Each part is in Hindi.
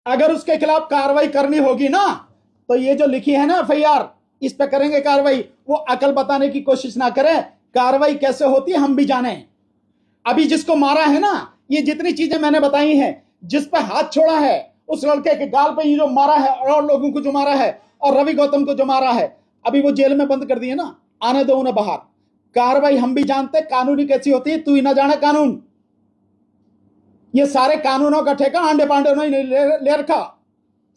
अगर उसके खिलाफ कार्रवाई करनी होगी ना, तो ये जो लिखी है ना एफआईआर, इस पे करेंगे कार्रवाई। वो अकल बताने की कोशिश ना करें, कार्रवाई कैसे होती है हम भी जाने। अभी जिसको मारा है ना, ये जितनी चीजें मैंने बताई हैं, जिस पे हाथ छोड़ा है, उस लड़के के गाल पे ये जो मारा है, और लोगों को जो मारा है, और रवि गौतम को जो मारा है, अभी वो जेल में बंद कर दिए ना, आने दो उन्हें बाहर। कार्रवाई हम भी जानते कानूनी कैसी होती है, तू ही ना जाने कानून। ये सारे कानूनों का ठेका आंडे पांडे ने ले रखा,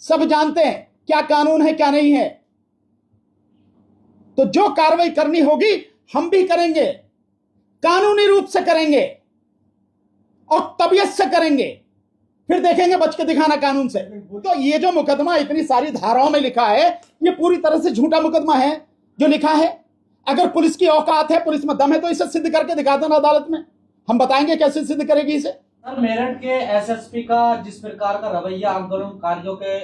सब जानते हैं क्या कानून है क्या नहीं है। तो जो कार्रवाई करनी होगी हम भी करेंगे, कानूनी रूप से करेंगे और तबीयत से करेंगे, फिर देखेंगे बच के दिखाना कानून से। तो ये जो मुकदमा इतनी सारी धाराओं में लिखा है, ये पूरी तरह से झूठा मुकदमा है जो लिखा है। अगर पुलिस की औकात है, पुलिस में दम है, तो इसे सिद्ध करके दिखा देना अदालत में, हम बताएंगे कैसे सिद्ध करेगी इसे। सर, मेरठ के एसएसपी का जिस प्रकार का रवैया आंदोलनकारियों के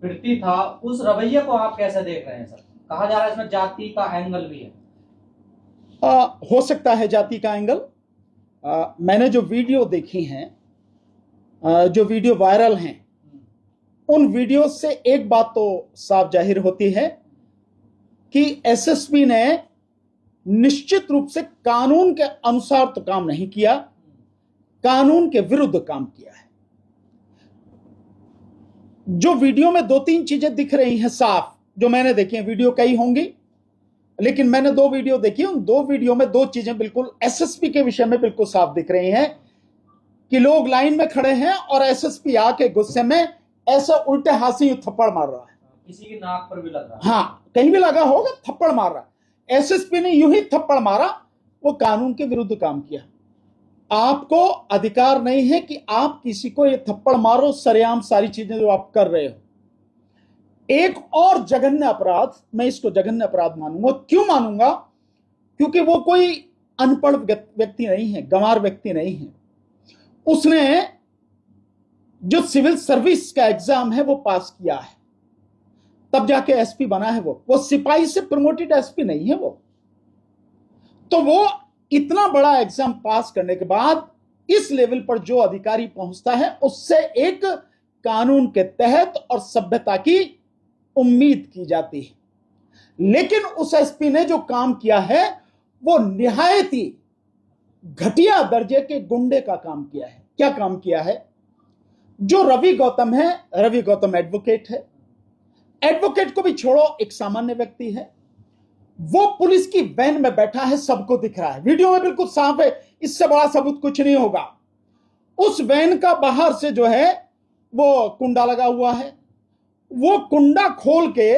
प्रति था, उस रवैये को आप कैसे देख रहे हैं सर? कहा जा रहा है इसमें जाति का एंगल भी है। हो सकता है जाति का एंगल। मैंने जो वीडियो देखी हैं, जो वीडियो वायरल हैं, उन वीडियो से एक बात तो साफ जाहिर होती है कि एसएसपी ने निश्चित रूप से कानून के अनुसार तो काम नहीं किया, कानून के विरुद्ध काम किया है। जो वीडियो में दो तीन चीजें दिख रही हैं साफ, जो मैंने देखी हैं, वीडियो कई होंगी लेकिन मैंने 2 वीडियो देखी, उन 2 वीडियो में 2 चीजें बिल्कुल एसएसपी के विषय में बिल्कुल साफ दिख रही हैं कि लोग लाइन में खड़े हैं और एसएसपी आके गुस्से में ऐसा उल्टे हाथ से थप्पड़ मार रहा है। किसी की नाक पर भी लग रहा है। हाँ, कहीं भी लगा होगा, थप्पड़ मार रहा है। एसएसपी ने यूं ही थप्पड़ मारा, वो कानून के विरुद्ध काम किया। आपको अधिकार नहीं है कि आप किसी को ये थप्पड़ मारो, सरेआम सारी चीजें जो आप कर रहे हो। एक और जघन्य अपराध, मैं इसको जघन्य अपराध मानूंगा। क्यों मानूंगा? क्योंकि वो कोई अनपढ़ व्यक्ति नहीं है, गंवार व्यक्ति नहीं है। उसने जो सिविल सर्विस का एग्जाम है वो पास किया है, तब जाके एसपी बना है। वो सिपाही से प्रमोटेड एसपी नहीं है वो। तो वो इतना बड़ा एग्जाम पास करने के बाद इस लेवल पर जो अधिकारी पहुंचता है, उससे एक कानून के तहत और सभ्यता की उम्मीद की जाती है। लेकिन उस एसपी ने जो काम किया है वो निहायत ही घटिया दर्जे के गुंडे का काम किया है। क्या काम किया है? जो रवि गौतम है, रवि गौतम एडवोकेट है, एडवोकेट को भी छोड़ो, एक सामान्य व्यक्ति है। वो पुलिस की वैन में बैठा है, सबको दिख रहा है, वीडियो में बिल्कुल साफ है, इससे बड़ा सबूत कुछ नहीं होगा। उस वैन का बाहर से जो है वो कुंडा लगा हुआ है, वो कुंडा खोल के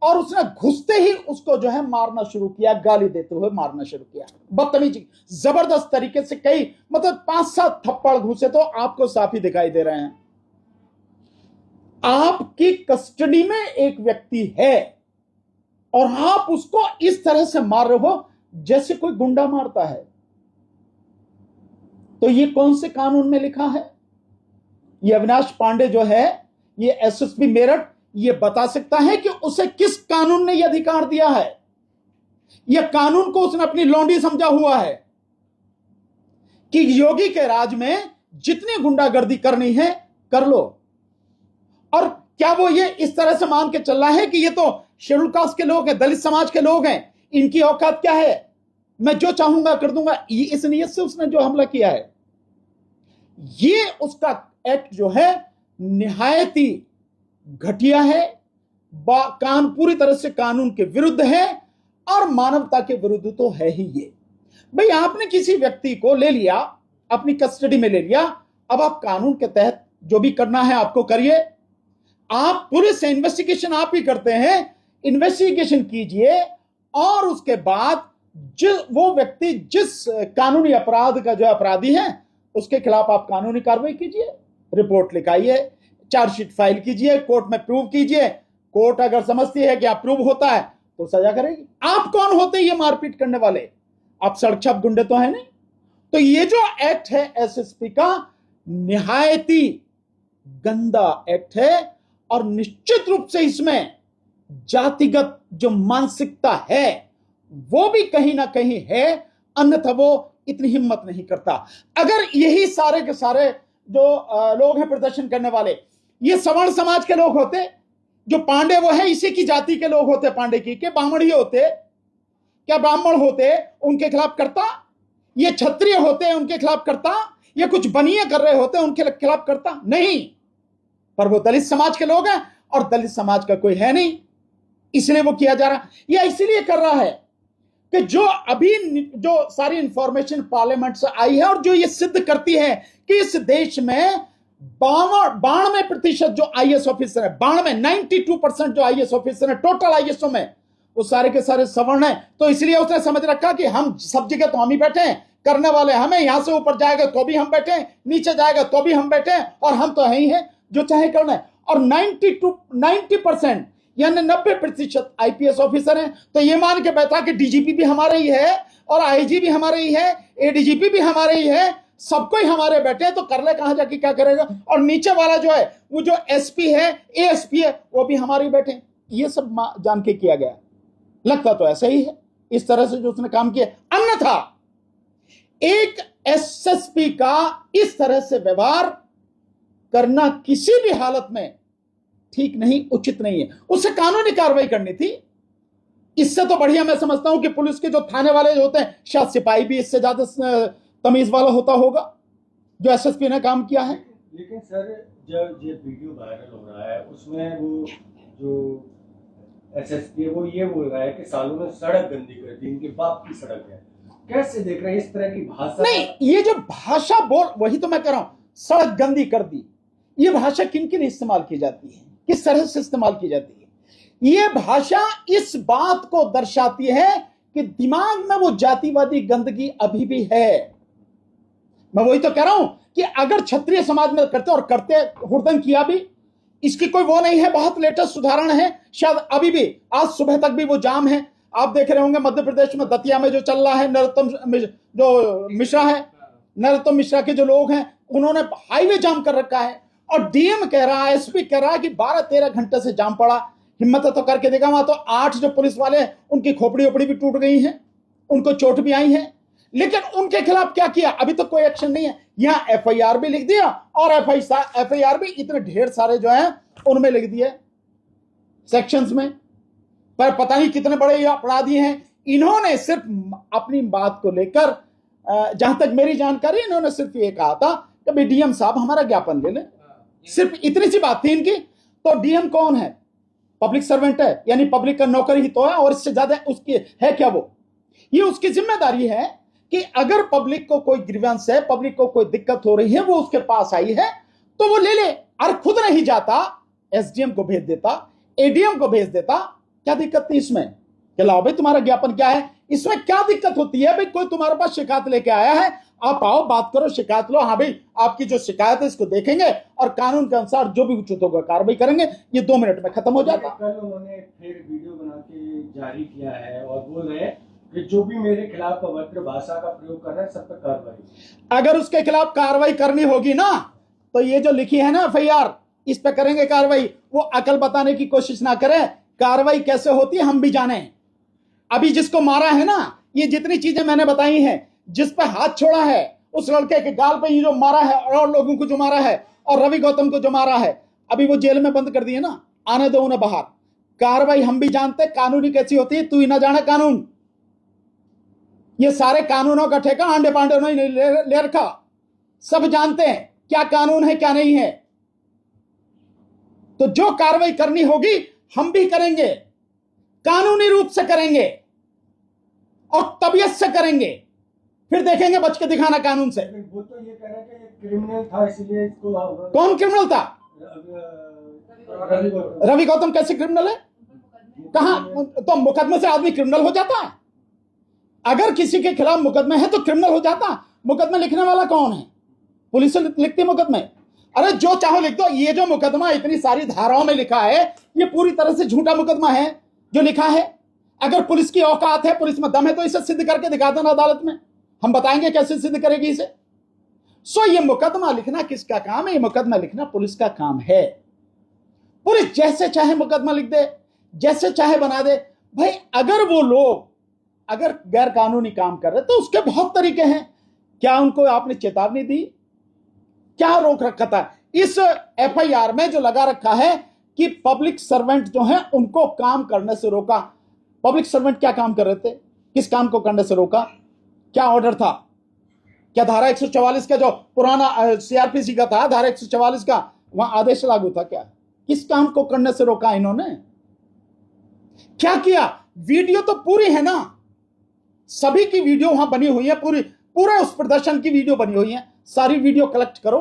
और उसने घुसते ही उसको जो है मारना शुरू किया, गाली देते हुए मारना शुरू किया, बदतमीजी, जबरदस्त तरीके से। कई मतलब 5-7 थप्पड़ घुसे तो आपको साफ ही दिखाई दे रहे हैं। आपकी कस्टडी में एक व्यक्ति है और आप उसको इस तरह से मार रहे हो जैसे कोई गुंडा मारता है। तो ये कौन से कानून में लिखा है? ये अविनाश पांडे जो है, ये एसएसपी मेरठ, ये बता सकता है कि उसे किस कानून ने यह अधिकार दिया है? यह कानून को उसने अपनी लौंडी समझा हुआ है कि योगी के राज में जितनी गुंडागर्दी करनी है कर लो। और क्या वो ये इस तरह से मान के चल रहा है कि ये तो शेड्यूल कास्ट के लोग हैं, दलित समाज के लोग हैं, इनकी औकात क्या है, मैं जो चाहूंगा कर दूंगा? ये इस नियत से उसने जो हमला किया है, ये उसका एक्ट जो है निहायत ही घटिया है, पूरी तरह से कानून के विरुद्ध है और मानवता के विरुद्ध तो है ही ये। भाई, आपने किसी व्यक्ति को ले लिया, अपनी कस्टडी में ले लिया, अब आप कानून के तहत जो भी करना है आपको करिए। आप पुलिस से इन्वेस्टिगेशन आप ही करते हैं, इन्वेस्टिगेशन कीजिए और उसके बाद वो व्यक्ति जिस कानूनी अपराध का जो अपराधी है उसके खिलाफ आप कानूनी कार्रवाई कीजिए, रिपोर्ट लिखाइए, चार्जशीट फाइल कीजिए, कोर्ट में प्रूव कीजिए। कोर्ट अगर समझती है कि आप प्रूव होता है तो सजा करेगी। आप कौन होते हैं ये मारपीट करने वाले? आप सड़क छाप गुंडे तो है नहीं। तो ये जो एक्ट है एसएसपी का, निहायत ही गंदा एक्ट है और निश्चित रूप से इसमें जातिगत जो मानसिकता है वो भी कहीं ना कहीं है, अन्यथा वो इतनी हिम्मत नहीं करता। अगर यही सारे के सारे जो लोग हैं प्रदर्शन करने वाले, ये सवर्ण समाज के लोग होते, जो पांडे वो है इसी की जाति के लोग होते, पांडे की के ब्राह्मण ही होते, क्या ब्राह्मण होते उनके खिलाफ करता? ये क्षत्रिय होते उनके खिलाफ करता? ये कुछ बनिए कर रहे होते उनके खिलाफ करता? नहीं, पर वो दलित समाज के लोग हैं और दलित समाज का कोई है नहीं, इसलिए वो किया जा रहा। या इसलिए कर रहा है कि जो अभी जो सारी इंफॉर्मेशन पार्लियामेंट से आई है और जो ये सिद्ध करती है कि इस देश में 92% जो आईएएस ऑफिसर है, 92% जो आईएएस ऑफिसर है टोटल आईएएसओ में, वो सारे के सारे सवर्ण है। तो इसलिए उसने समझ रखा कि हम सब जगह तो हम ही बैठे हैं, करने वाले हमें, यहां से ऊपर जाएगा तो भी हम बैठे, नीचे जाएगा तो भी हम बैठे, और हम तो है ही हैं, जो चाहे करना है। और 90% यानी 90% आईपीएस ऑफिसर हैं। तो ये मान के बैठा कि डीजीपी भी हमारे ही है और आईजी भी हमारे ही है, एडीजीपी भी हमारे ही है, सबको ही हमारे बैठे, तो कर ले कहां जाके क्या करेगा। और नीचे वाला जो है वो जो एसपी है, एएसपी है, वो भी हमारे ही बैठे। ये सब जान के किया गया, लगता तो ऐसा ही है इस तरह से जो उसने काम किया। अन्यथा एक एसएसपी का इस तरह से व्यवहार करना किसी भी हालत में ठीक नहीं, उचित नहीं है, उससे कानूनी कार्रवाई करनी थी। इससे तो बढ़िया मैं समझता हूं कि पुलिस के जो थाने वाले जो होते हैं, शायद सिपाही भी इससे ज्यादा तमीज वाला होता होगा जो एसएसपी ने काम किया है। लेकिन सर जब ये वीडियो वायरल हो रहा है उसमें वो जो एसएसपी है वो ये बोल रहा है कि सालों ने सड़क गंदी कर दी, इनके बाप की सड़क है। कैसे देख रहे हैं इस तरह की भाषा? नहीं, ये जो भाषा बोल, वही तो मैं कह रहा हूं, सड़क गंदी कर दी, ये भाषा किन किन इस्तेमाल की जाती है, किस तरह से इस्तेमाल की जाती है? ये भाषा इस बात को दर्शाती है कि दिमाग में वो जातिवादी गंदगी अभी भी है। मैं वही तो कह रहा हूं कि अगर क्षत्रिय समाज में करते, और करते हुड़दंग किया भी, इसकी कोई वो नहीं है, बहुत लेटेस्ट उदाहरण है, शायद अभी भी आज सुबह तक भी वो जाम है। आप देख रहे होंगे मध्य प्रदेश में दतिया में जो चल रहा है, नरोत्तम जो मिश्रा है, नरोत्तम मिश्रा के जो लोग हैं, उन्होंने हाईवे जाम कर रखा है, और डीएम कह रहा है, एसपी कह रहा है कि 12-13 घंटे से जाम पड़ा। हिम्मत है तो करके देखा, वहां तो 8 जो पुलिस वाले हैं उनकी खोपड़ी ओपड़ी भी टूट गई है, उनको चोट भी आई है, लेकिन उनके खिलाफ क्या किया? अभी तक कोई एक्शन नहीं है। यहां एफआईआर भी लिख दिया, और एफआईआर भी इतने ढेर सारे जो है उनमें लिख दिए सेक्शंस में, पर पता नहीं कितने बड़े अपराधी हैं। इन्होंने सिर्फ अपनी बात को लेकर, जहां तक मेरी जानकारी, इन्होंने सिर्फ ये कहा था कि भाई डीएम साहब हमारा ज्ञापन ले लें, सिर्फ इतनी सी बात थी इनकी। तो डीएम कौन है? पब्लिक सर्वेंट है, यानी पब्लिक का नौकर ही तो है, और इससे ज्यादा उसकी है क्या? वो ये उसकी जिम्मेदारी है कि अगर पब्लिक को कोई ग्रीवेंस है, पब्लिक को कोई दिक्कत हो रही है, वो उसके पास आई है तो वो ले ले। और खुद नहीं जाता, एसडीएम को भेज देता, एडीएम को भेज देता, क्या दिक्कत थी इसमें? कि लाओ भाई तुम्हारा ज्ञापन क्या है, इसमें क्या दिक्कत होती है? भाई कोई तुम्हारे पास शिकायत लेके आया है, आप आओ, बात करो, शिकायत लो, हाँ भाई आपकी जो शिकायत है इसको देखेंगे और कानून के अनुसार जो भी उचित होगा कार्रवाई करेंगे। ये 2 मिनट में खत्म हो जाता। कल उन्होंने फिर वीडियो बना के जारी किया है और बोल रहे हैं कि जो भी मेरे खिलाफ अभद्र भाषा का प्रयोग कर रहा है सब पर कार्रवाई। अगर उसके खिलाफ कार्रवाई करनी होगी ना, तो ये जो लिखी है ना एफआईआर, इस पे करेंगे कार्रवाई। वो अकल बताने की कोशिश ना करें, कार्रवाई कैसे होती है हम भी जाने। अभी जिसको मारा है ना, ये जितनी चीजें मैंने बताई हैं, जिस पे हाथ छोड़ा है, उस लड़के के गाल पे ये जो मारा है, और लोगों को जो मारा है, और रवि गौतम को जो मारा है, अभी वो जेल में बंद कर दिए ना, आने दो उन्हें बाहर। कार्रवाई हम भी जानते कानूनी कैसी होती है, तू ही ना जाने कानून। ये सारे कानूनों का ठेका आंडे पांडे ने ले रखा, सब जानते हैं क्या कानून है क्या नहीं है। तो जो कार्रवाई करनी होगी हम भी करेंगे, कानूनी रूप से करेंगे और तबीयत से करेंगे, फिर देखेंगे बच के दिखाना कानून से। वो तो ये कह रहे हैं कि क्रिमिनल था इसलिए इसको। कौन क्रिमिनल था? रवि गौतम कैसे क्रिमिनल है? कहां? तो मुकदमे से आदमी क्रिमिनल हो जाता है? अगर किसी के खिलाफ मुकदमे है तो क्रिमिनल हो जाता। मुकदमे लिखने वाला कौन है? पुलिस लिखती है मुकदमे। अरे जो चाहो लिख दो। ये जो मुकदमा इतनी सारी धाराओं में लिखा है, ये पूरी तरह से झूठा मुकदमा है जो लिखा है। अगर पुलिस की औकात है, पुलिस में दम है, तो इसे सिद्ध करके दिखा देना अदालत में, हम बताएंगे कैसे सिद्ध करेगी इसे। ये मुकदमा लिखना किसका काम है? ये मुकदमा लिखना पुलिस का काम है। पुलिस जैसे चाहे मुकदमा लिख दे, जैसे चाहे बना दे। भाई अगर वो लोग अगर गैर कानूनी काम कर रहे तो उसके बहुत तरीके हैं। क्या उनको आपने चेतावनी दी? क्या रोक रखा था? इस एफआईआर में जो लगा रखा है कि पब्लिक सर्वेंट जो है उनको काम करने से रोका। पब्लिक सर्वेंट क्या काम कर रहे थे, किस काम को करने से रोका, क्या ऑर्डर था, क्या धारा 144 का जो पुराना सीआरपीसी का था, धारा 144 का वहां आदेश लागू था क्या, किस काम को करने से रोका इन्होंने, क्या किया। वीडियो तो पूरी है ना, सभी की वीडियो वहां बनी हुई है, पूरे उस प्रदर्शन की वीडियो बनी हुई है। सारी वीडियो कलेक्ट करो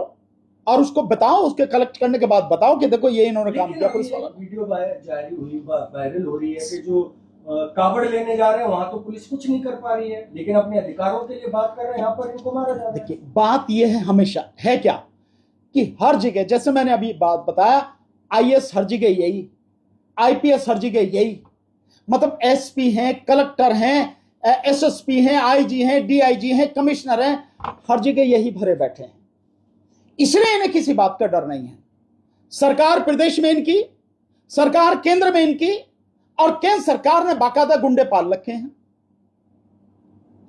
और उसको बताओ, उसके कलेक्ट करने के बाद बताओ कि देखो ये इन्होंने काम किया। पुलिस वाला वीडियो जारी हुई, वायरल हो रही है कि जो कावड़ लेने जा रहे हैं वहां तो पुलिस कुछ नहीं कर पा रही है, लेकिन अपने अधिकारों के लिए बात कर रहे हैं, यहाँ पर इनको मारा जा रहा है। देखिए बात यह है हमेशा है क्या कि हर जगह, जैसे मैंने अभी बात बताया, आईएएस हर जगह यही, आईपीएस हर जगह यही, मतलब एसपी हैं, कलेक्टर हैं, एसएसपी हैं, आईजी हैं, डीआईजी हैं, कमिश्नर हैं, हर जगह यही भरे बैठे हैं। इसलिए इन्हें किसी बात का डर नहीं है। सरकार प्रदेश में इनकी, सरकार केंद्र में इनकी, और केंद्र सरकार ने बाकायदा गुंडे पाल रखे हैं,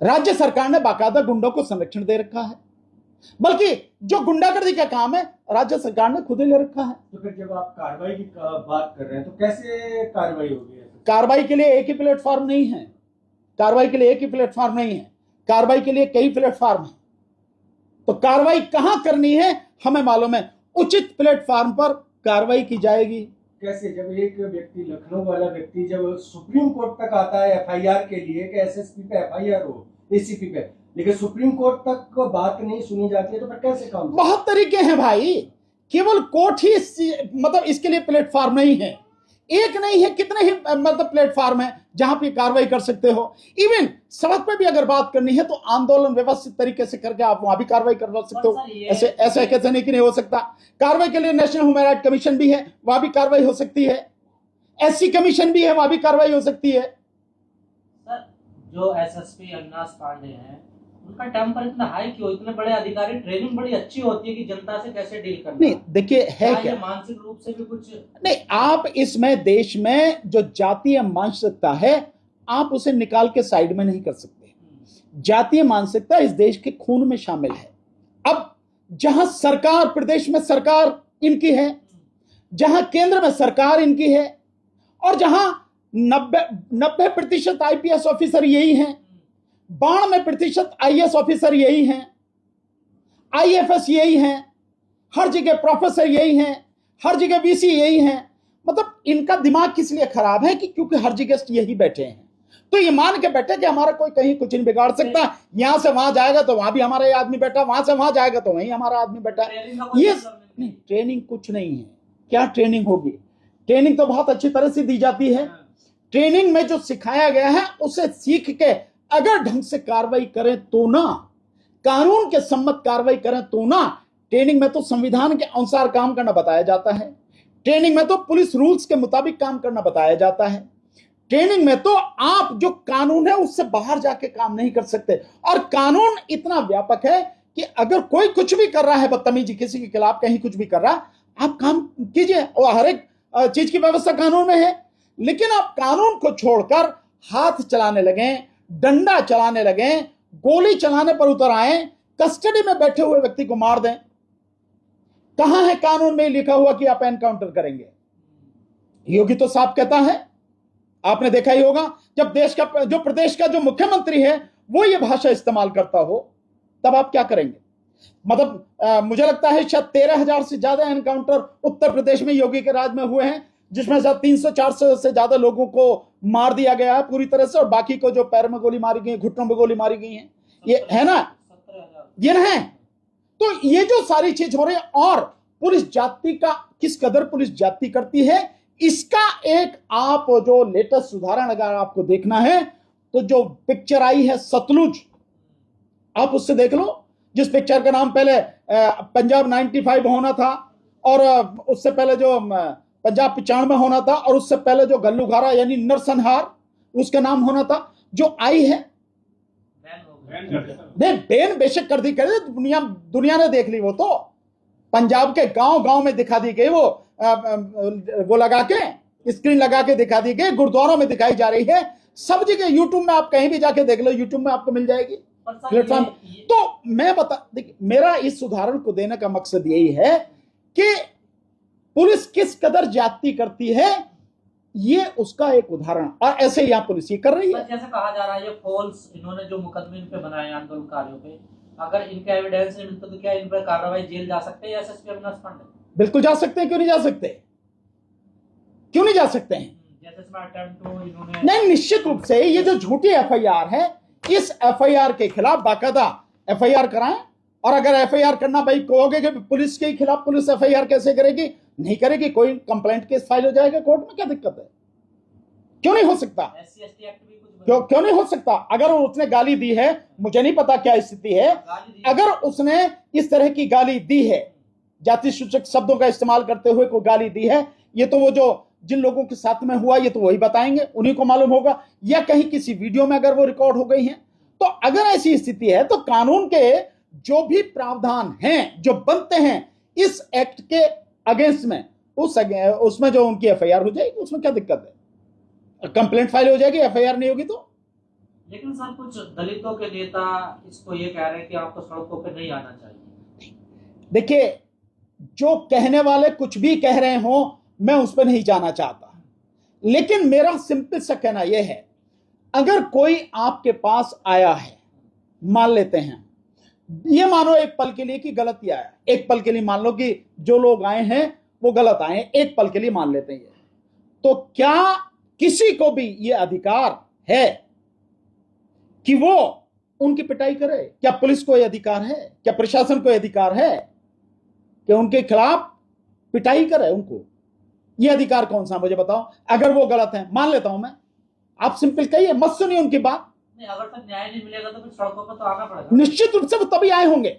राज्य सरकार ने बाकायदा गुंडों को संरक्षण दे रखा है, बल्कि जो गुंडागर्दी का काम है राज्य सरकार ने खुद ही ले रखा है। तो फिर जब आप कार्रवाई की बात कर रहे हैं तो कैसे कार्रवाई होगी? कार्रवाई के लिए एक ही प्लेटफॉर्म नहीं है, कार्रवाई के लिए एक ही प्लेटफॉर्म नहीं है, कार्रवाई के लिए कई प्लेटफॉर्म है। तो कार्रवाई कहां करनी है हमें मालूम है, उचित प्लेटफॉर्म पर कार्रवाई की जाएगी। कैसे, जब एक व्यक्ति, लखनऊ वाला व्यक्ति जब सुप्रीम कोर्ट तक आता है एफआईआर के लिए कि एसएसपी पे एफआईआर हो, एसीपी पे, लेकिन सुप्रीम कोर्ट तक बात नहीं सुनी जाती है, तो फिर कैसे काम? बहुत तरीके हैं भाई, केवल कोर्ट ही मतलब इसके लिए प्लेटफॉर्म नहीं है, एक नहीं है, कितने ही मतलब प्लेटफॉर्म है जहां पे कार्रवाई कर सकते हो। इवन सड़क पे भी अगर बात करनी है तो आंदोलन व्यवस्थित तरीके से करके आप वहां भी कार्रवाई करवा सकते हो। ऐसे ऐसे कैसे नहीं कि नहीं हो सकता। कार्रवाई के लिए नेशनल ह्यूमन राइट कमीशन भी है, वहां भी कार्रवाई हो सकती है, एससी कमीशन भी है, वहां भी कार्रवाई हो सकती है। सर, जो एसएसपी अविनाश पांडे हैं उनका टेम्पर इतना हाई क्यों? इतने बड़े अधिकारी, ट्रेनिंग बड़ी अच्छी होती है कि जनता से कैसे डील करना। नहीं देखिए है क्या, मानसिक रूप से भी कुछ नहीं, आप इसमें देश में जो जातीय मानसिकता है आप उसे निकाल के साइड में नहीं कर सकते। जातीय मानसिकता इस देश के खून में शामिल है। अब जहां सरकार, प्रदेश में सरकार इनकी है, जहां केंद्र में सरकार इनकी है, और जहां 90% आईपीएस ऑफिसर यही हैं, 92% आईएएस ऑफिसर यही हैं, आईएफएस यही हैं, हर जगह प्रोफेसर यही हैं, हर जगह वीसी यही हैं। मतलब इनका दिमाग किस लिए खराब है कि क्योंकि हर जगह यही बैठे हैं, तो ये मान के बैठे कि हमारा कोई कहीं कुछ नहीं बिगाड़ सकता, यहां से वहां जाएगा तो वहां भी हमारा ये आदमी बैठा, वहां से वहां जाएगा तो वहीं हमारा आदमी बैठा। ये नहीं, ट्रेनिंग कुछ नहीं है। क्या ट्रेनिंग होगी? ट्रेनिंग तो बहुत अच्छी तरह से दी जाती है। ट्रेनिंग में जो सिखाया गया है उसे सीख के अगर ढंग से कार्रवाई करें तो ना, कानून के सम्मत कार्रवाई करें तो ना। ट्रेनिंग में तो संविधान के अनुसार काम करना बताया जाता है, ट्रेनिंग में तो पुलिस रूल्स के मुताबिक काम करना बताया जाता है, ट्रेनिंग में तो आप जो कानून है उससे बाहर जाके काम नहीं कर सकते। और कानून इतना व्यापक है कि अगर कोई कुछ भी कर रहा है, बदतमीजी किसी के खिलाफ कहीं कुछ भी कर रहा, आप काम कीजिए, और हर एक चीज की व्यवस्था कानून में है। लेकिन आप कानून को छोड़कर हाथ चलाने लगे, डंडा चलाने लगे, गोली चलाने पर उतर आए, कस्टडी में बैठे हुए व्यक्ति को मार दें। कहां है कानून में लिखा हुआ कि आप एनकाउंटर करेंगे? योगी तो साफ कहता है, आपने देखा ही होगा, जब देश का जो प्रदेश का जो मुख्यमंत्री है वो ये भाषा इस्तेमाल करता हो तब आप क्या करेंगे? मतलब मुझे लगता है शायद 13,000 से ज्यादा एनकाउंटर उत्तर प्रदेश में योगी के राज में हुए हैं, जिसमें शायद 300-400 से ज्यादा लोगों को मार दिया गया है पूरी तरह से, और बाकी को जो पैर में गोली मारी गई, घुटनों में गोली मारी गई है, ये है ना, ये ना है। तो ये जो सारी चीज हो रही है, और पुलिस जाति का किस कदर पुलिस जाति करती है, इसका एक आप जो लेटेस्ट उदाहरण अगर आपको देखना है तो जो पिक्चर आई है सतलुज, आप उससे देख लो, जिस पिक्चर का नाम पहले पंजाब 95 होना था, और उससे पहले जो पंजाब 95 होना था, और उससे पहले जो गल्लूघारा यानी नरसंहार उसका नाम होना था, जो आई है बैन बेशक कर दी, दुनिया ने देख ली। वो तो पंजाब के गांव गांव में दिखा दी गई, वो लगा के स्क्रीन लगा के दिखा दी गई, गुरुद्वारों में दिखाई जा रही है, सब जगह यूट्यूब में आप कहीं भी जाके देख लो, यूट्यूब में आपको मिल जाएगी प्लेटफॉर्म। तो मैं देखिए, मेरा इस उदाहरण को देने का मकसद यही है कि पुलिस किस कदर ज्यादती करती है, ये उसका एक उदाहरण। और ऐसे ही यहां पुलिस ये कर रही है। जैसे कहा जा रहा है ये फॉल्स, इन्होंने जो मुकदमे इन पे बनाए आंदोलनकारियों पे, अगर इनके एविडेंस नहीं मिलते तो क्या इन पर कार्रवाई जेल जा सकते हैं एसएसपी अविनाश पांडे? बिल्कुल जा सकते हैं, क्यों नहीं जा सकते, क्यों नहीं जा सकते हैं? जैसे इसमें अटेम्प्ट टू इन्होंने नहीं, निश्चित रूप से ये जो झूठी एफआईआर है, इस एफआईआर के खिलाफ बाकायदा एफआईआर कराएं। और अगर एफआईआर करना भाई कहोगे कि पुलिस के खिलाफ पुलिस एफआईआर कैसे करेगी, नहीं करेगी, कोई कंप्लेंट केस फाइल हो जाएगा कोर्ट में, क्या दिक्कत है? क्यों नहीं हो सकता? SC/ST एक्ट भी कुछ क्यों नहीं हो सकता? अगर उसने गाली दी है, मुझे नहीं पता क्या स्थिति है, अगर उसने इस तरह की गाली दी है, जाति सूचक शब्दों का इस्तेमाल करते हुए कोई गाली दी है, ये तो वो जो जिन लोगों के साथ में हुआ ये तो वही बताएंगे, उन्हीं को मालूम होगा, या कहीं किसी वीडियो में अगर वो रिकॉर्ड हो गई है। तो अगर ऐसी स्थिति है तो कानून के जो भी प्रावधान हैं जो बनते हैं इस एक्ट के अगेंस्ट में, उसमें जो उनकी एफआईआर हो जाएगी, उसमें क्या दिक्कत है? कंप्लेंट फाइल हो जाएगी, एफआईआर नहीं होगी तो। लेकिन सर कुछ दलितों के नेता इसको ये कह रहे हैं कि आपको सड़कों पे नहीं आना चाहिए। देखिए, जो कहने वाले कुछ भी कह रहे हो, मैं उस पर नहीं जाना चाहता, लेकिन मेरा सिंपल सा कहना यह है, अगर कोई आपके पास आया है, मान लेते हैं, ये मानो एक पल के लिए कि गलत ही आया, एक पल के लिए मान लो कि जो लोग आए हैं वो गलत आए हैं, एक पल के लिए मान लेते हैं, तो क्या किसी को भी ये अधिकार है कि वो उनकी पिटाई करे? क्या पुलिस को यह अधिकार है? क्या प्रशासन को यह अधिकार है कि उनके खिलाफ पिटाई करे? उनको यह अधिकार कौन सा, मुझे बताओ। अगर वो गलत है, मान लेता हूं मैं, आप सिंपल कहिए, मत सुनिए उनकी बात। नहीं, अगर तक न्याय नहीं मिलेगा तो फिर सड़कों पर तो आना पड़ेगा। निश्चित रूप से वो तभी आए होंगे।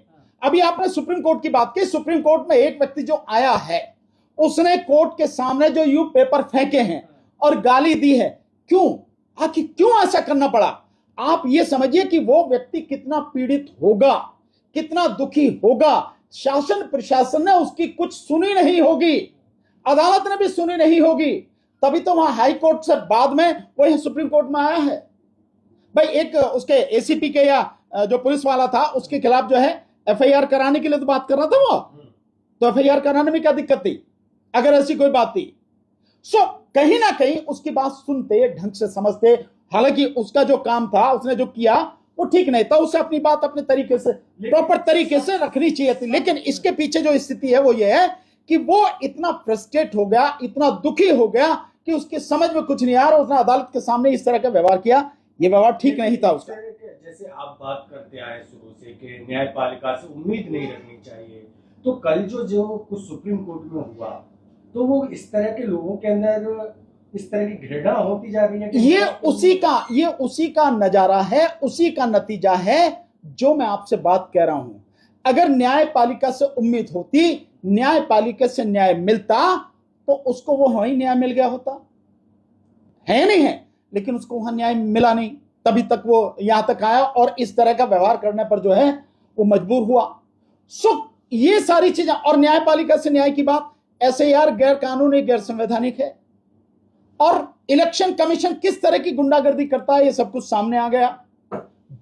अभी आपने सुप्रीम कोर्ट की बात की, सुप्रीम कोर्ट में एक व्यक्ति जो आया है, उसने कोर्ट के सामने जो यू पेपर फेंके हैं और गाली दी है, क्यों? आखिर क्यों ऐसा करना पड़ा? आप ये समझिए कि वो व्यक्ति कितना पीड़ित होगा, कितना दुखी होगा। शासन प्रशासन ने उसकी कुछ सुनी नहीं होगी, अदालत ने भी सुनी नहीं होगी, तभी तो वहां हाई कोर्ट से बाद में वही सुप्रीम कोर्ट में आया है। भाई एक उसके एसीपी के या जो पुलिस वाला था उसके खिलाफ जो है एफआईआर कराने के लिए तो बात कर रहा था वो, तो एफआईआर कराने में क्या दिक्कत थी अगर ऐसी कोई बात थी? सो कहीं ना कहीं उसकी बात सुनते, ढंग से समझते। हालांकि उसका जो काम था, उसने जो किया वो ठीक नहीं था, उसे अपनी बात अपने तरीके से, प्रॉपर तरीके से रखनी चाहिए थी। लेकिन इसके पीछे जो स्थिति है वो ये है कि वो इतना फ्रस्ट्रेट हो गया, इतना दुखी हो गया कि उसके समझ में कुछ नहीं आ रहा, उसने अदालत के सामने इस तरह का व्यवहार किया, ये व्यवहार ठीक नहीं था उसका। जैसे आप बात करते आए शुरू से कि न्यायपालिका से उम्मीद नहीं रखनी चाहिए, तो कल जो कुछ सुप्रीम कोर्ट में हुआ, तो वो इस तरह के लोगों के अंदर इस तरह की घृणा होती जा रही है कि ये उसी का नजारा है, उसी का नतीजा है जो मैं आपसे बात कह रहा हूं। अगर न्यायपालिका से उम्मीद होती, न्यायपालिका से न्याय मिलता, तो उसको वो वहीं न्याय मिल गया होता है, नहीं है, लेकिन उसको वहां न्याय मिला नहीं, तभी तक वो यहां तक आया और इस तरह का व्यवहार करने पर जो है वो मजबूर हुआ। सो ये सारी चीजें, और न्यायपालिका से न्याय की बात, एसआईआर गैर कानूनी, गैर संवैधानिक है, और इलेक्शन कमीशन किस तरह की गुंडागर्दी करता है ये सब कुछ सामने आ गया।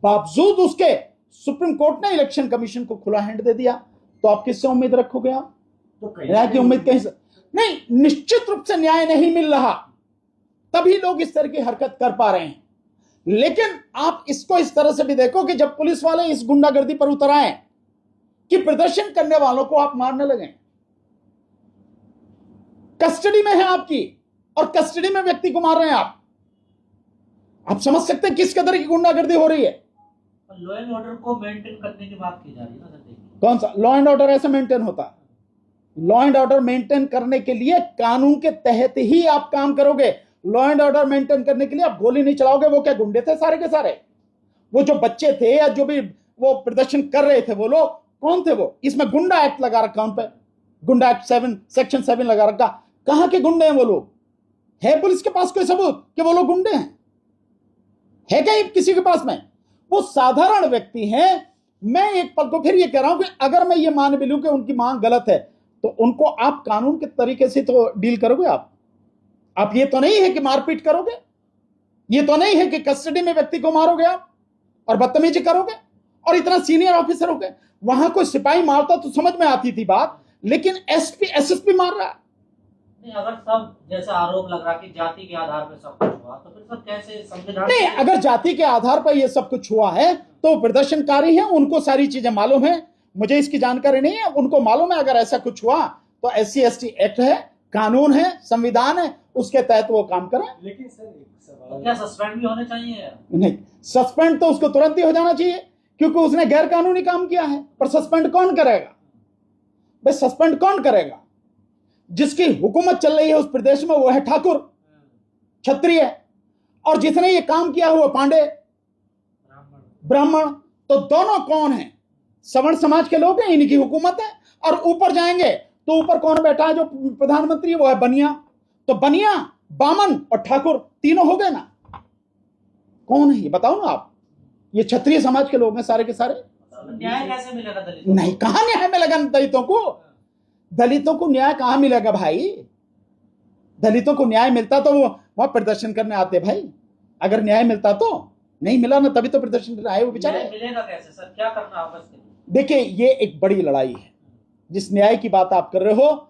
बावजूद उसके सुप्रीम कोर्ट ने इलेक्शन कमीशन को खुला हैंड दे दिया, तो आप किससे उम्मीद रखोगे? आप तो न्याय की उम्मीद कहीं से नहीं। निश्चित रूप से न्याय नहीं मिल रहा, तभी लोग इस तरह की हरकत कर पा रहे हैं। लेकिन आप इसको इस तरह से भी देखो कि जब पुलिस वाले इस गुंडागर्दी पर उतर आए कि प्रदर्शन करने वालों को आप मारने लगे, कस्टडी में है आपकी, और कस्टडी में व्यक्ति को मार रहे हैं आप समझ सकते हैं किस कदर की गुंडागर्दी हो रही है। लॉ एंड ऑर्डर को मेंटेन करने की बात की जा रही है ना सर। कौन सा लॉ एंड ऑर्डर ऐसे मेंटेन होता है? लॉ एंड ऑर्डर मेंटेन करने के लिए कानून के तहत ही आप काम करोगे। लॉ एंड ऑर्डर मेंटेन करने के लिए आप गोली नहीं चलाओगे। वो क्या गुंडे थे सारे के सारे? वो जो बच्चे थे या जो भी वो प्रदर्शन कर रहे थे, वो लोग कौन थे? वो इसमें गुंडा एक्ट लगा रखा उन पे, गुंडा एक्ट 7 सेक्शन 7 लगा रखा। कहां के गुंडे हैं वो लोग? है पुलिस के पास कोई सबूत कि वो लोग गुंडे हैं? है क्या किसी के पास में? वो साधारण व्यक्ति हैं। मैं एक पल को फिर ये कह रहा हूं कि अगर मैं ये मान भी लूं कि उनकी मांग गलत है, तो उनको आप कानून के तरीके से तो डील करोगे। आप ये तो नहीं है कि मारपीट करोगे, ये तो नहीं है कि कस्टडी में व्यक्ति को मारोगे आप और बदतमीजी करोगे। और इतना सीनियर ऑफिसर हो गए, वहां कोई सिपाही मारता तो समझ में आती थी बात, लेकिन एसएसपी मार रहा है। नहीं, अगर सब जैसे आरोप लग रहा कि जाति के आधार पर सब कुछ हुआ तो फिर सब कैसे संविधान नहीं, अगर जाति के आधार पर यह सब कुछ हुआ है तो प्रदर्शनकारी हैं, उनको सारी चीजें मालूम है, मुझे इसकी जानकारी नहीं है। उनको मालूम है अगर ऐसा कुछ हुआ तो SC/ST एक्ट है, कानून है, संविधान है, उसके तहत वो काम करें। लेकिन सर एक तो सवाल, क्या सस्पेंड भी होने चाहिए? नहीं, सस्पेंड तो उसको तुरंत ही हो जाना चाहिए क्योंकि उसने गैर कानूनी काम किया है। पर सस्पेंड कौन करेगा भाई? सस्पेंड कौन करेगा? जिसकी हुकूमत चल रही है उस प्रदेश में वो है ठाकुर, क्षत्रिय, और जिसने ये काम किया हुआ पांडे, ब्राह्मण। तो दोनों कौन है? सवर्ण समाज के लोग हैं, इनकी हुकूमत है। और ऊपर जाएंगे तो ऊपर कौन बैठा है जो प्रधानमंत्री? वो है बनिया। तो बनिया, बामन और ठाकुर तीनों हो गए ना। कौन है ये बताओ ना आप? ये क्षत्रिय समाज के लोग हैं सारे के सारे। न्याय कैसे मिलेगा दलितों? नहीं, कहां न्याय मिलेगा दलितों को? दलितों को न्याय कहां मिलेगा भाई? दलितों को न्याय मिलता तो वो वहां प्रदर्शन करने आते भाई। अगर न्याय मिलता तो नहीं मिला ना, तभी तो प्रदर्शन करने आए वो बेचारे। न्याय मिलेगा कैसे सर? क्या करना आपस के लिए? देखिए, ये एक बड़ी लड़ाई है। जिस न्याय की बात आप कर रहे हो,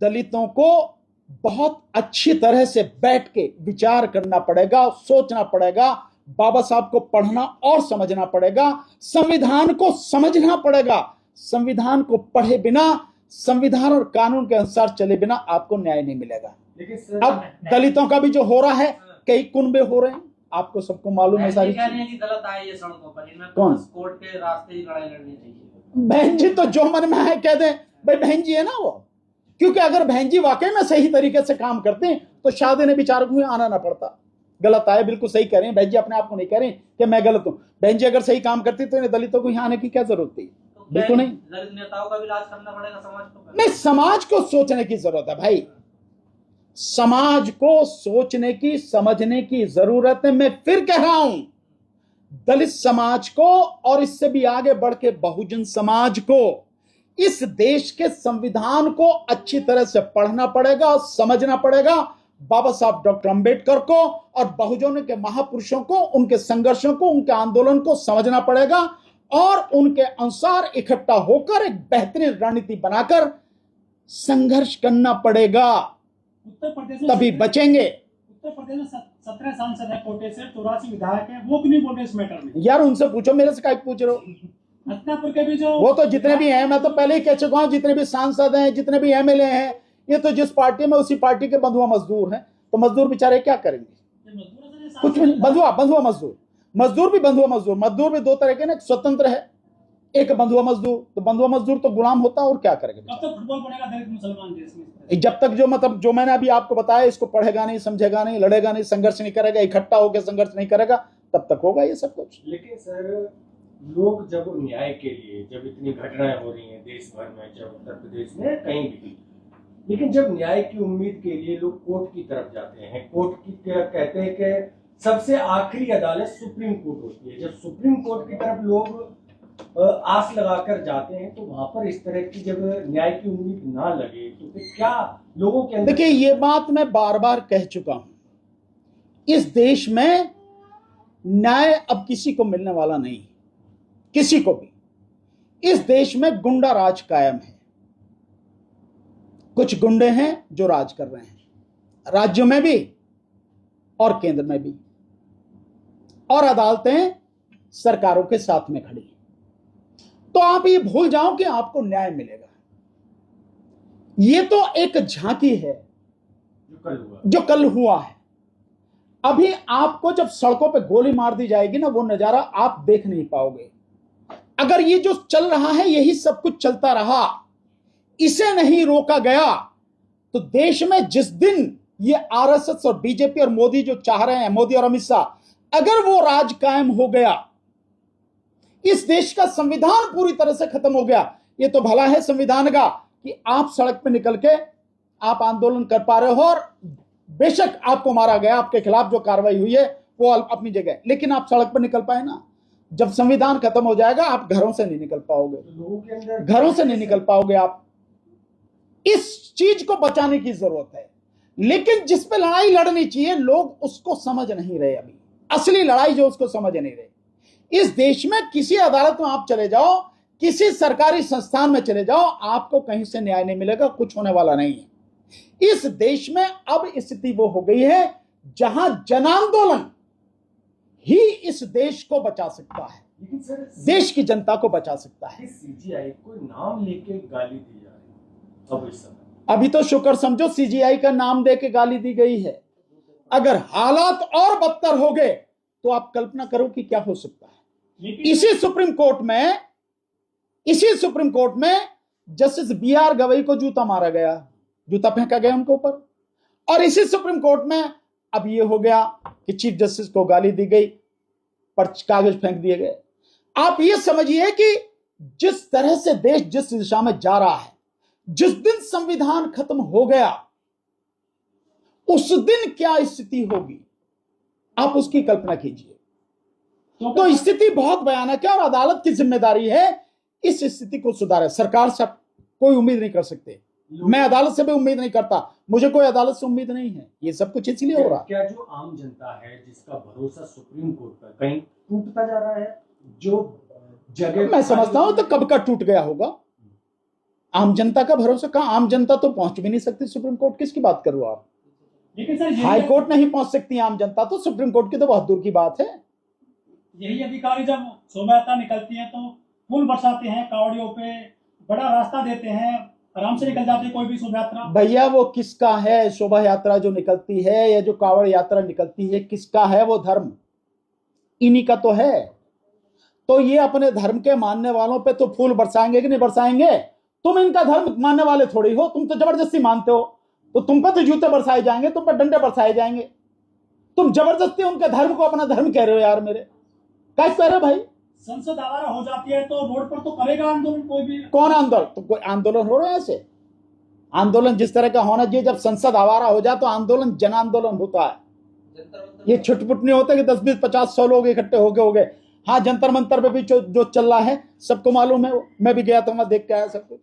दलितों को बहुत अच्छी तरह से बैठ के विचार करना पड़ेगा, सोचना पड़ेगा, बाबा साहब को पढ़ना और समझना पड़ेगा, संविधान को समझना पड़ेगा। संविधान को पढ़े बिना, संविधान और कानून के अनुसार चले बिना आपको न्याय नहीं मिलेगा। लेकिन सर अब दलितों का भी जो हो रहा है, कई कुनबे हो रहे हैं, आपको सबको मालूम है सारी क्या चीजें। नहीं है कि गलत आए ये सड़कों पर, इनमें कौन? तो कोर्ट के रास्ते ही लड़ाई लड़नी चाहिए। बहन जी तो जो मन में है कह दें भाई, बहन जी है ना वो। क्योंकि अगर बहन जी वाकई में सही तरीके से काम करते हैं तो शादी ने बेचारों को आना ना पड़ता। गलत आए, बिल्कुल सही कह रहे हैं बहन जी, अपने आप को नहीं कह रहे कि मैं गलत हूं। बहन जी अगर सही काम करती तो इन्हें दलितों को यहाँ आने की क्या जरूरत थी? तो बिल्कुल नहीं। दलित नेताओं का भी इलाज करना पड़ेगा समाज को। नहीं, समाज को सोचने की जरूरत है भाई, समाज को सोचने की, समझने की जरूरत है। मैं फिर कह रहा हूं, दलित समाज को और इससे भी आगे बढ़ के बहुजन समाज को, इस देश के संविधान को अच्छी तरह से पढ़ना पड़ेगा, समझना पड़ेगा। बाबा साहब डॉक्टर अंबेडकर को और बहुजनों के महापुरुषों को, उनके संघर्षों को, उनके आंदोलन को समझना पड़ेगा और उनके अनुसार इकट्ठा होकर एक बेहतरीन रणनीति बनाकर संघर्ष करना पड़ेगा, उत्तर प्रदेश में तभी बचेंगे। उत्तर प्रदेश में 17 सांसद है कोटे से, 84 विधायक है, वो क्यों नहीं बोल रहे इस मैटर में? यार उनसे पूछो, मेरे से क्या पूछ रहे हो? हस्तिनापुर के भी जो वो तो जितने भी हैं, मैं तो पहले ही कह चुका हूं, जितने भी सांसद हैं, जितने भी MLA हैं, ये तो जिस पार्टी में उसी पार्टी के बंधुआ मजदूर हैं। तो मजदूर बेचारे क्या करेंगे? कुछ भी नहीं। बंधुआ मजदूर भी बंधुआ मजदूर भी दो तरह के ना, एक स्वतंत्र है, एक बंधुआ मजदूर। तो बंधुआ मजदूर तो गुलाम होता है और क्या करेंगे? कब तक फुटबॉल बनेगा दलित मुसलमान देश में? जब तक जो मतलब जो मैंने अभी आपको बताया, इसको पढ़ेगा नहीं, समझेगा नहीं, लड़ेगा नहीं, संघर्ष नहीं करेगा, इकट्ठा होकर संघर्ष नहीं करेगा, तब तक होगा ये सब कुछ। लेकिन सर लोग जब न्याय के लिए, जब इतनी घटनाएं हो रही हैं देश भर में, चाहे उत्तर प्रदेश में कहीं भी, लेकिन जब न्याय की उम्मीद के लिए लोग कोर्ट की तरफ जाते हैं, कोर्ट की क्या कहते हैं कि सबसे आखिरी अदालत सुप्रीम कोर्ट होती है। जब सुप्रीम कोर्ट की तरफ लोग आस लगाकर जाते हैं तो वहां पर इस तरह की जब न्याय की उम्मीद ना लगे तो फिर क्या लोगों के अंदर? देखिए, ये बात मैं बार बार कह चुका हूं, इस देश में न्याय अब किसी को मिलने वाला नहीं, किसी को भी। इस देश में गुंडा राज कायम है। कुछ गुंडे हैं जो राज कर रहे हैं, राज्यों में भी और केंद्र में भी, और अदालतें सरकारों के साथ में खड़ी। तो आप ये भूल जाओ कि आपको न्याय मिलेगा। ये तो एक झांकी है जो कल हुआ है। अभी आपको जब सड़कों पे गोली मार दी जाएगी ना, वो नजारा आप देख नहीं पाओगे। अगर ये जो चल रहा है यही सब कुछ चलता रहा, इसे नहीं रोका गया, तो देश में जिस दिन ये RSS और बीजेपी और मोदी जो चाह रहे हैं, मोदी और अमित शाह, अगर वो राज कायम हो गया, इस देश का संविधान पूरी तरह से खत्म हो गया। ये तो भला है संविधान का कि आप सड़क पे निकल के आप आंदोलन कर पा रहे हो, और बेशक आपको मारा गया, आपके खिलाफ जो कार्रवाई हुई है वो अपनी जगह, लेकिन आप सड़क पर निकल पाए ना। जब संविधान खत्म हो जाएगा आप घरों से नहीं निकल पाओगे, लोगों के अंदर घरों से नहीं निकल पाओगे आप। इस चीज को बचाने की जरूरत है, लेकिन जिस पे लड़ाई लड़नी चाहिए लोग उसको समझ नहीं रहे। अभी असली लड़ाई जो उसको समझ नहीं रहे। इस देश में किसी अदालत में आप चले जाओ, किसी सरकारी संस्थान में चले जाओ, आपको कहीं से न्याय नहीं मिलेगा, कुछ होने वाला नहीं है। इस देश में अब स्थिति वो हो गई है जहां जन आंदोलन ही इस देश को बचा सकता है, लेकिन सर देश की जनता को बचा सकता है। सीजीआई को नाम लेके गाली दी जा रही है अब इस समय। अभी तो शुक्र समझो सीजीआई का नाम देके गाली दी गई है। अगर हालात और बदतर हो गए तो आप कल्पना करो कि क्या हो सकता है। लेकिन इसी सुप्रीम कोर्ट में जस्टिस बीआर गवई को जूता मारा गया, जूता फेंका गया उनके ऊपर। और इसी सुप्रीम कोर्ट में अब ये हो गया कि चीफ जस्टिस को गाली दी गई, पर कागज फेंक दिए गए। आप ये समझिए कि जिस तरह से देश जिस दिशा में जा रहा है, जिस दिन संविधान खत्म हो गया उस दिन क्या स्थिति होगी, आप उसकी कल्पना कीजिए। तो स्थिति बहुत भयानक है और अदालत की जिम्मेदारी है इस स्थिति को सुधारे। सरकार से कोई उम्मीद नहीं कर सकते, मैं अदालत से भी उम्मीद नहीं करता, मुझे कोई अदालत से उम्मीद नहीं है। ये सब कुछ इसलिए हो रहा है। क्या जो आम जनता है जिसका भरोसा सुप्रीम कोर्ट पर कहीं टूटता जा रहा है? जो जगह मैं समझता हूं तो कब का टूट गया होगा आम जनता का भरोसा। कहां, आम जनता तो पहुंच भी नहीं सकती सुप्रीम कोर्ट, किसकी बात करो आप। लेकिन सर हाई कोर्ट नहीं पहुंच सकती आम जनता, तो सुप्रीम कोर्ट की तो बहुत दूर की बात है। यही अधिकारी जब शोभा यात्रा निकलती है तो फूल बरसाते हैं कावड़ियों पे, बड़ा रास्ता देते हैं, आराम से निकल जाती है कोई भी शोभा यात्रा। भैया वो किसका है शोभा यात्रा जो निकलती है या जो कावड़ यात्रा निकलती है, किसका है वो धर्म? इन्हीं का तो है। तो ये अपने धर्म के मानने वालों पे तो फूल बरसाएंगे कि नहीं बरसाएंगे? तुम इनका धर्म मानने वाले थोड़ी हो, तुम तो जबरदस्ती मानते हो, तो तुम पर तो जूते बरसाए जाएंगे, तुम पर डंडे बरसाए जाएंगे। तुम जबरदस्ती उनके धर्म को अपना धर्म कह रहे हो यार, मेरे क्या कह रहे हो भाई? संसद आवारा हो जाती है तो रोड पर तो करेगा आंदोलन कोई भी। कौन आंदोलन? तो कोई आंदोलन हो रहा है ऐसे? आंदोलन जिस तरह का होना चाहिए, जब संसद आवारा हो जाए तो आंदोलन जन आंदोलन होता है। ये छुटपुट नहीं होता कि 10 20 50 100 लोग इकट्ठे हो गए। हाँ, जंतर मंतर पे भी जो चल रहा है सबको मालूम है, मैं भी गया था वहां, देख के आया सब कुछ।